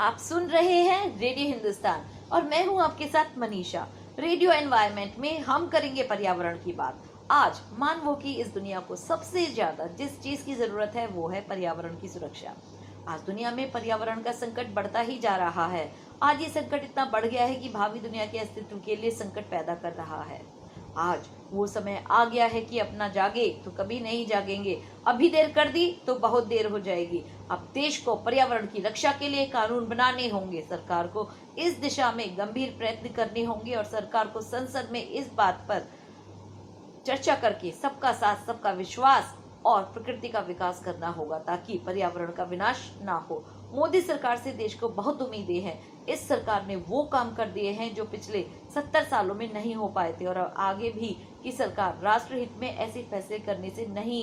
आप सुन रहे हैं रेडियो हिंदुस्तान और मैं हूं आपके साथ मनीषा। रेडियो एनवायरनमेंट में हम करेंगे पर्यावरण की बात। आज मानवों की इस दुनिया को सबसे ज्यादा जिस चीज की जरूरत है वो है पर्यावरण की सुरक्षा। आज दुनिया में पर्यावरण का संकट बढ़ता ही जा रहा है। आज ये संकट इतना बढ़ गया है कि भावी दुनिया के अस्तित्व के लिए संकट पैदा कर रहा है। आज वो समय आ गया है कि अपना जागे तो कभी नहीं जागेंगे, अभी देर कर दी तो बहुत देर हो जाएगी। अब देश को पर्यावरण की रक्षा के लिए कानून बनाने होंगे, सरकार को इस दिशा में गंभीर प्रयत्न करने होंगे और सरकार को संसद में इस बात पर चर्चा करके सबका साथ सबका विश्वास और प्रकृति का विकास करना होगा ताकि पर्यावरण का विनाश ना हो। मोदी सरकार से देश को बहुत उम्मीदें हैं। इस सरकार ने वो काम कर दिए हैं जो पिछले 70 सालों में नहीं हो पाए थे और आगे भी की सरकार राष्ट्रहित में ऐसे फैसले करने से नहीं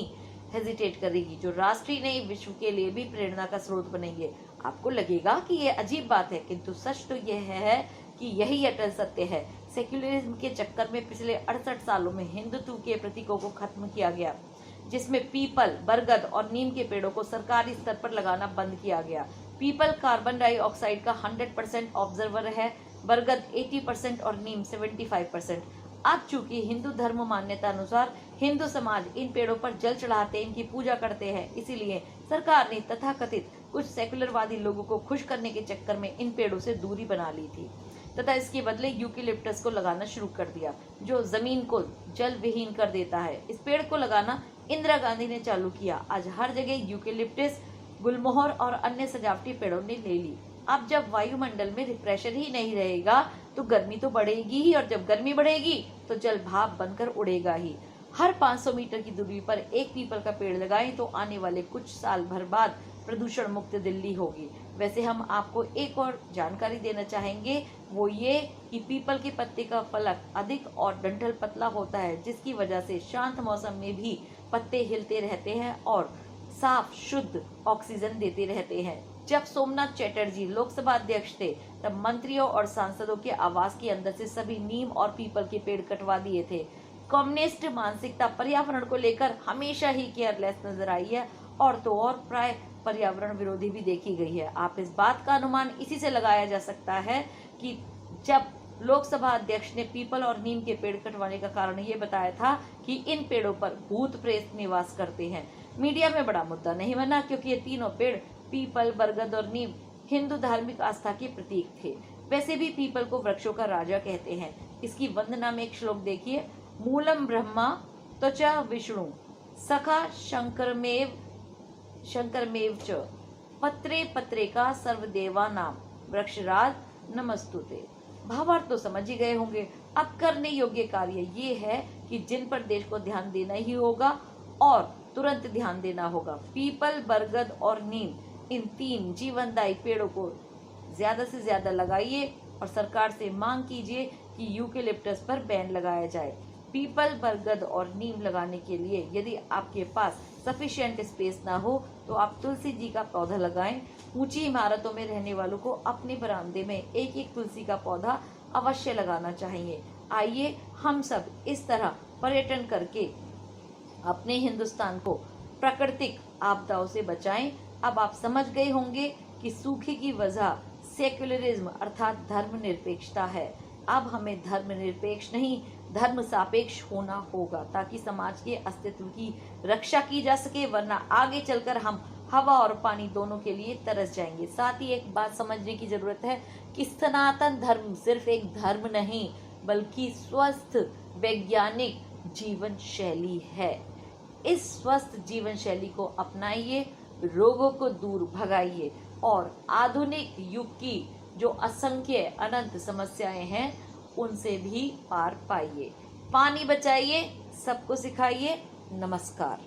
हेजिटेट करेगी जो राष्ट्रीय नहीं विश्व के लिए भी प्रेरणा का स्रोत बनेंगे। आपको लगेगा कि ये अजीब बात है, किंतु सच तो यह है कि यही अटल सत्य है। सेक्युलरिज्म के चक्कर में पिछले 68 सालों में हिंदुत्व के प्रतीकों को खत्म किया गया, जिसमें पीपल, बरगद और नीम के पेड़ों को सरकारी स्तर पर लगाना बंद किया गया। पीपल कार्बन डाइऑक्साइड का 100% ऑब्जर्वर है, बरगद 80% और नीम 75%। अब चूंकि हिंदू धर्म मान्यता अनुसार हिंदू समाज इन पेड़ों पर जल चढ़ाते, इनकी पूजा करते हैं, इसीलिए सरकार ने तथाकथित कुछ सेकुलरवादी लोगों को खुश करने के चक्कर में इन पेड़ों से दूरी बना ली थी तथा इसके बदले यूकेलिप्टस को लगाना शुरू कर दिया जो जमीन को जल विहीन कर देता है। इस पेड़ को लगाना इंदिरा गांधी ने चालू किया। आज हर जगह यूकेलिप्टस, गुलमोहर और अन्य सजावटी पेड़ों ने ले ली। अब जब वायुमंडल में रिफ्रेशर ही नहीं रहेगा तो गर्मी तो बढ़ेगी ही, और जब गर्मी बढ़ेगी तो जल भाप बनकर उड़ेगा ही। हर 500 मीटर की दूरी पर एक पीपल का पेड़ लगाएं तो आने वाले कुछ साल भर बाद प्रदूषण मुक्त दिल्ली होगी। वैसे हम आपको एक और जानकारी देना चाहेंगे, वो ये कि पीपल के पत्ते का फलक अधिक और डंठल पतला होता है, जिसकी वजह से शांत मौसम में भी पत्ते हिलते रहते हैं और साफ शुद्ध ऑक्सीजन देते रहते हैं। जब सोमनाथ चटर्जी लोकसभा अध्यक्ष थे तब मंत्रियों और सांसदों के आवास के अंदर से सभी नीम और पीपल के पेड़ कटवा दिए थे। कम्युनिस्ट मानसिकता पर्यावरण को लेकर हमेशा ही केयरलेस नजर आई है और तो और प्राय पर्यावरण विरोधी भी देखी गई है। आप इस बात का अनुमान इसी से लगाया जा सकता है कि जब लोकसभा अध्यक्ष ने पीपल और नीम के पेड़ कटवाने का कारण ये बताया था कि इन पेड़ों पर भूत प्रेत निवास करते हैं। मीडिया में बड़ा मुद्दा नहीं बना क्योंकि ये तीनों पेड़ पीपल, बरगद और नीम हिंदू धार्मिक आस्था के प्रतीक थे। वैसे भी पीपल को वृक्षों का राजा कहते हैं। इसकी वंदना में एक श्लोक देखिए, मूलम ब्रह्मा त्वचा विष्णु सखा शंकरमेव च पत्रे पत्रे का सर्वदेवा नाम वृक्षराज नमस्तुते। भावार्थ तो समझ ही गए होंगे। अब करने योग्य कार्य ये है कि जिन पर देश को ध्यान देना ही होगा और तुरंत ध्यान देना होगा। पीपल, बरगद और नीम, इन 3 जीवनदायी पेड़ों को ज्यादा से ज्यादा लगाइए और सरकार से मांग कीजिए कि यूकेलिप्टस पर बैन लगाया जाए। पीपल, बरगद और नीम लगाने के लिए यदि आपके पास सफिशिएंट स्पेस ना हो तो आप तुलसी जी का पौधा लगाएं। ऊंची इमारतों में रहने वालों को अपने बरामदे में एक एक तुलसी का पौधा अवश्य लगाना चाहिए। आइए हम सब इस तरह पर्यटन करके अपने हिंदुस्तान को प्राकृतिक आपदाओं से बचाएं। अब आप समझ गए होंगे कि सूखे की वजह सेक्युलरिज्म अर्थात धर्मनिरपेक्षता है। अब हमें धर्मनिरपेक्ष नहीं, धर्म सापेक्ष होना होगा ताकि समाज के अस्तित्व की रक्षा की जा सके, वरना आगे चलकर हम हवा और पानी दोनों के लिए तरस जाएंगे। साथ ही एक बात समझने की जरूरत है कि सनातन धर्म सिर्फ एक धर्म नहीं बल्कि स्वस्थ वैज्ञानिक जीवन शैली है। इस स्वस्थ जीवन शैली को अपनाइए, रोगों को दूर भगाइए और आधुनिक युग की जो असंख्य अनंत समस्याएं हैं उनसे भी पार पाइए। पानी बचाइए, सबको सिखाइए। नमस्कार।